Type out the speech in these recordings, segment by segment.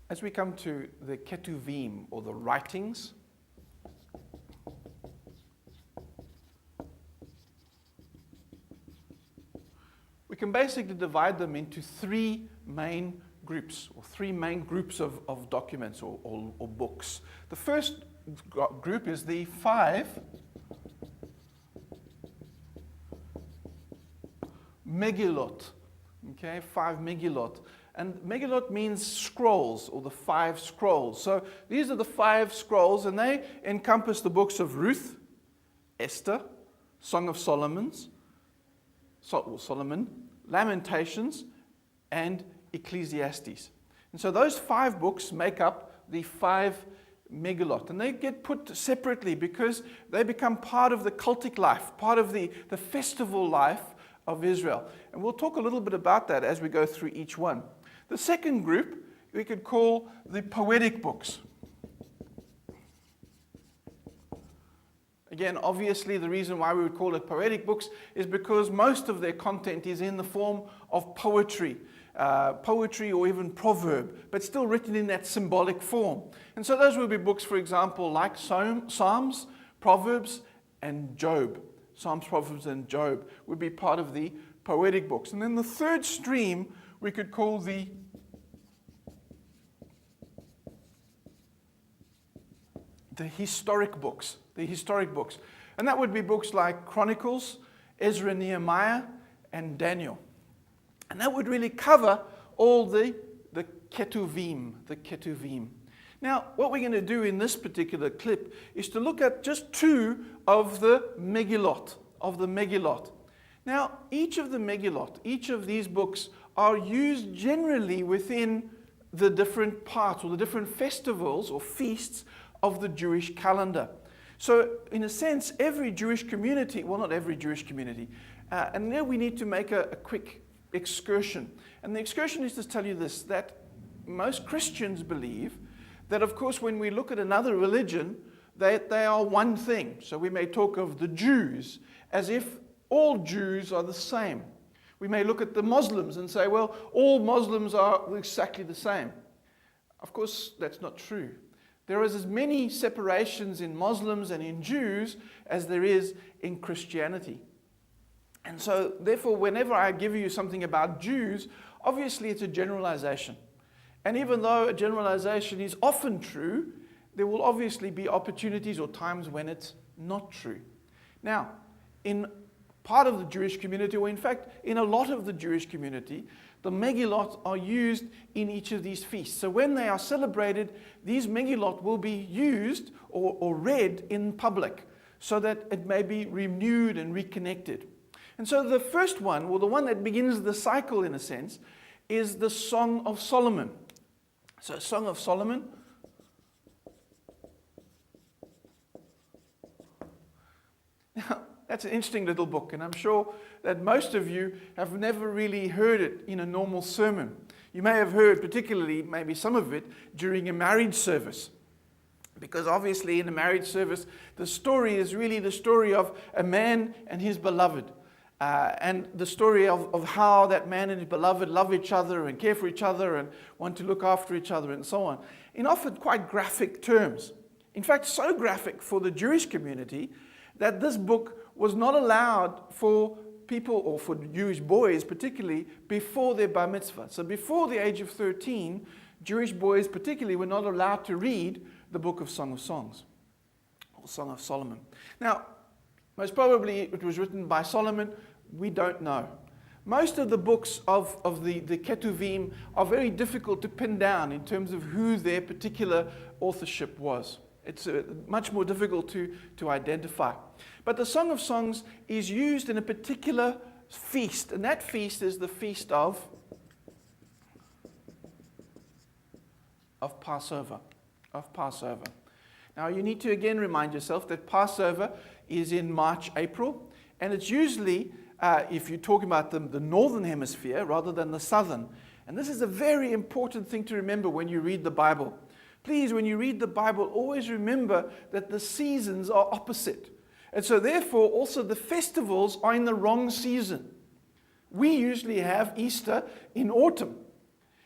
As we come to the Ketuvim, or the writings, we can basically divide them into three main groups, or three main groups of documents or books. The first group is the five Megillot. Okay, five Megillot. And Megillot means scrolls, or the five scrolls. So these are the five scrolls, and they encompass the books of Ruth, Esther, Song of Solomon, Lamentations, and Ecclesiastes. And so those five books make up the five Megillot. And they get put separately because they become part of the cultic life, part of the festival life of Israel. And we'll talk a little bit about that as we go through each one. The second group we could call the poetic books. Again, obviously the reason why we would call it poetic books is because most of their content is in the form of poetry or even proverb, but still written in that symbolic form. And so those would be books, for example, like Psalms, Proverbs, and Job. Psalms, Proverbs, and Job would be part of the poetic books. And then the third stream we could call the historic books. The historic books. And that would be books like Chronicles, Ezra, Nehemiah, and Daniel. And that would really cover all the Ketuvim. Now, what we're going to do in this particular clip is to look at just two of the Megillot. Now, each of the Megillot, each of these books are used generally within the different parts or the different festivals or feasts of the Jewish calendar. So, in a sense, every Jewish community, well, not every Jewish community, and there we need to make a quick excursion. And the excursion is to tell you this, that most Christians believe that, of course, when we look at another religion, they are one thing. So we may talk of the Jews as if all Jews are the same. We may look at the Muslims and say, well, all Muslims are exactly the same. Of course, that's not true. There is as many separations in Muslims and in Jews as there is in Christianity. And so, therefore, whenever I give you something about Jews, obviously it's a generalization. And even though a generalization is often true, there will obviously be opportunities or times when it's not true. Now, in part of the Jewish community, or in fact, in a lot of the Jewish community, the Megillot are used in each of these feasts. So when they are celebrated, these Megillot will be used or read in public so that it may be renewed and reconnected. And so the first one, or the one that begins the cycle in a sense, is the Song of Solomon. So Song of Solomon. Now, that's an interesting little book, and I'm sure that most of you have never really heard it in a normal sermon. You may have heard, particularly, maybe some of it, during a marriage service. Because obviously in a marriage service, the story is really the story of a man and his beloved. And the story of how that man and his beloved love each other and care for each other and want to look after each other and so on. In often quite graphic terms. In fact, so graphic for the Jewish community that this book was not allowed for people, or for Jewish boys particularly, before their bar mitzvah. So before the age of 13, Jewish boys particularly were not allowed to read the book of Song of Songs, or Song of Solomon. Now, most probably it was written by Solomon. We don't know. Most of the books of the Ketuvim are very difficult to pin down in terms of who their particular authorship was. It's much more difficult to identify. But the Song of Songs is used in a particular feast, and that feast is the feast of Passover. Now, you need to again remind yourself that Passover is in March, April, and it's usually, if you're talking about the northern hemisphere rather than the southern. And this is a very important thing to remember when you read the Bible. Please, when you read the Bible, always remember that the seasons are opposite. And so therefore, also the festivals are in the wrong season. We usually have Easter in autumn.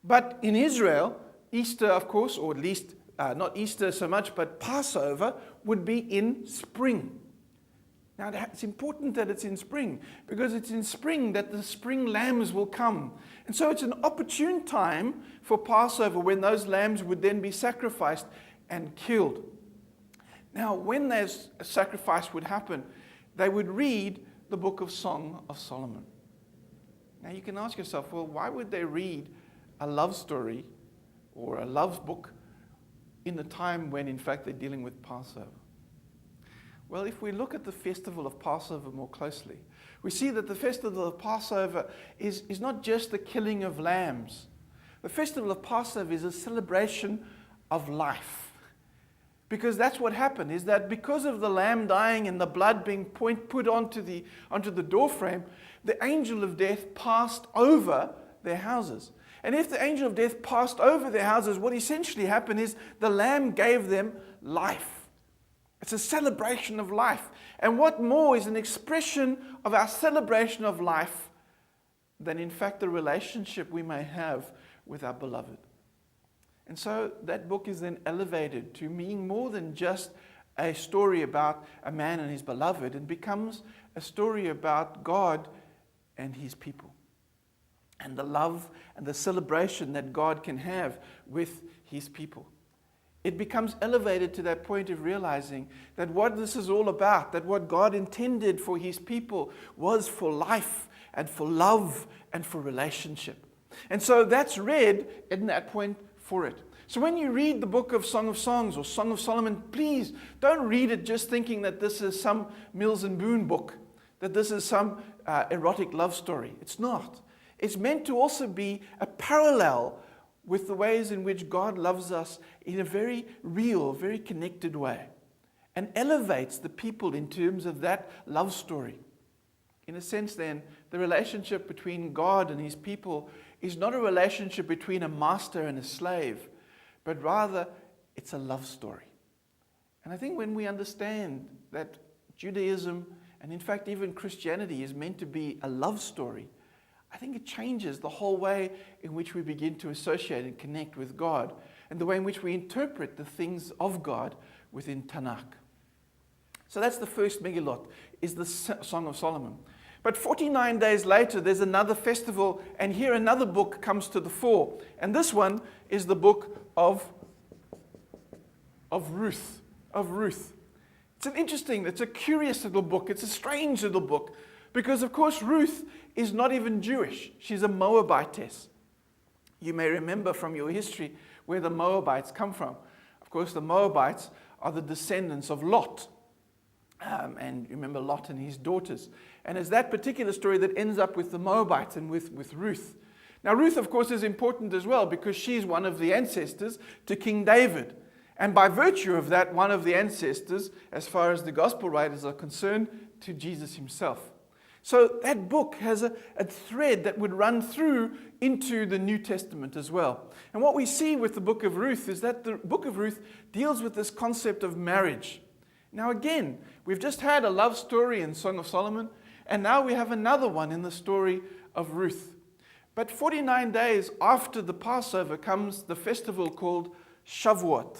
But in Israel, Easter, of course, or at least not Easter so much, but Passover would be in spring. Now, it's important that it's in spring, because it's in spring that the spring lambs will come. And so it's an opportune time for Passover, when those lambs would then be sacrificed and killed. Now, when there's a sacrifice would happen, they would read the book of Song of Solomon. Now, you can ask yourself, well, why would they read a love story or a love book in the time when, in fact, they're dealing with Passover? Well, if we look at the festival of Passover more closely, we see that the festival of Passover is not just the killing of lambs. The festival of Passover is a celebration of life. Because that's what happened, is that because of the lamb dying and the blood being put onto the doorframe, the angel of death passed over their houses. And if the angel of death passed over their houses, what essentially happened is the lamb gave them life. It's a celebration of life. And what more is an expression of our celebration of life than, in fact, the relationship we may have with our beloved? And so that book is then elevated to being more than just a story about a man and his beloved. It becomes a story about God and his people, and the love and the celebration that God can have with his people. It becomes elevated to that point of realizing that what this is all about, that what God intended for his people was for life and for love and for relationship. And so that's read in that point for it. So when you read the book of Song of Songs or Song of Solomon, please don't read it just thinking that this is some Mills and Boon book, that this is some erotic love story. It's not. It's meant to also be a parallel with the ways in which God loves us in a very real, very connected way, and elevates the people in terms of that love story. In a sense, then, the relationship between God and his people is not a relationship between a master and a slave, but rather it's a love story. And I think when we understand that Judaism, and in fact even Christianity, is meant to be a love story, I think it changes the whole way in which we begin to associate and connect with God, and the way in which we interpret the things of God within Tanakh. So that's the first Megillot, is the Song of Solomon. But 49 days later, there's another festival, and here another book comes to the fore. And this one is the book of Ruth. It's a curious little book. It's a strange little book. Because, of course, Ruth is not even Jewish. She's a Moabitess. You may remember from your history where the Moabites come from. Of course, the Moabites are the descendants of Lot. And remember Lot and his daughters. And it's that particular story that ends up with the Moabites and with Ruth. Now, Ruth, of course, is important as well because she's one of the ancestors to King David. And by virtue of that, one of the ancestors, as far as the gospel writers are concerned, to Jesus himself. So that book has a thread that would run through into the New Testament as well. And what we see with the book of Ruth is that the book of Ruth deals with this concept of marriage. Now again, we've just had a love story in Song of Solomon, and now we have another one in the story of Ruth. But 49 days after the Passover comes the festival called Shavuot,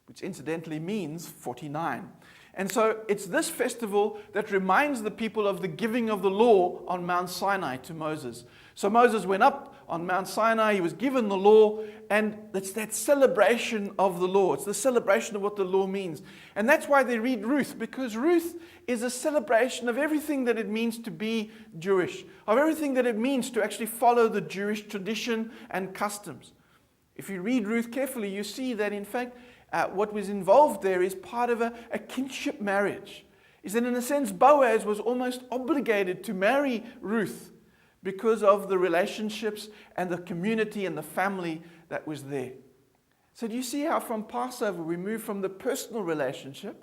which incidentally means 49. And so it's this festival that reminds the people of the giving of the law on Mount Sinai to Moses. So Moses went up on Mount Sinai, he was given the law, and it's that celebration of the law. It's the celebration of what the law means. And that's why they read Ruth, because Ruth is a celebration of everything that it means to be Jewish, of everything that it means to actually follow the Jewish tradition and customs. If you read Ruth carefully, you see that in fact, what was involved there is part of a kinship marriage. Is that in a sense, Boaz was almost obligated to marry Ruth because of the relationships and the community and the family that was there. So do you see how from Passover we move from the personal relationship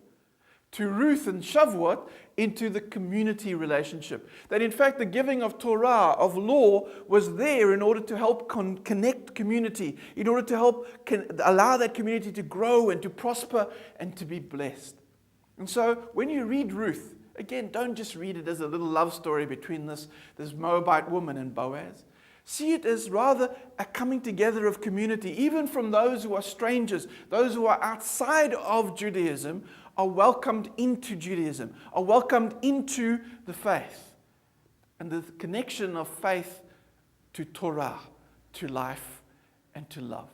to Ruth and Shavuot into the community relationship? That in fact the giving of Torah, of law, was there in order to help connect community, in order to help allow that community to grow and to prosper and to be blessed. And so when you read Ruth, again, don't just read it as a little love story between this Moabite woman and Boaz. See it as rather a coming together of community. Even from those who are strangers, those who are outside of Judaism, are welcomed into Judaism, are welcomed into the faith. And the connection of faith to Torah, to life, and to love.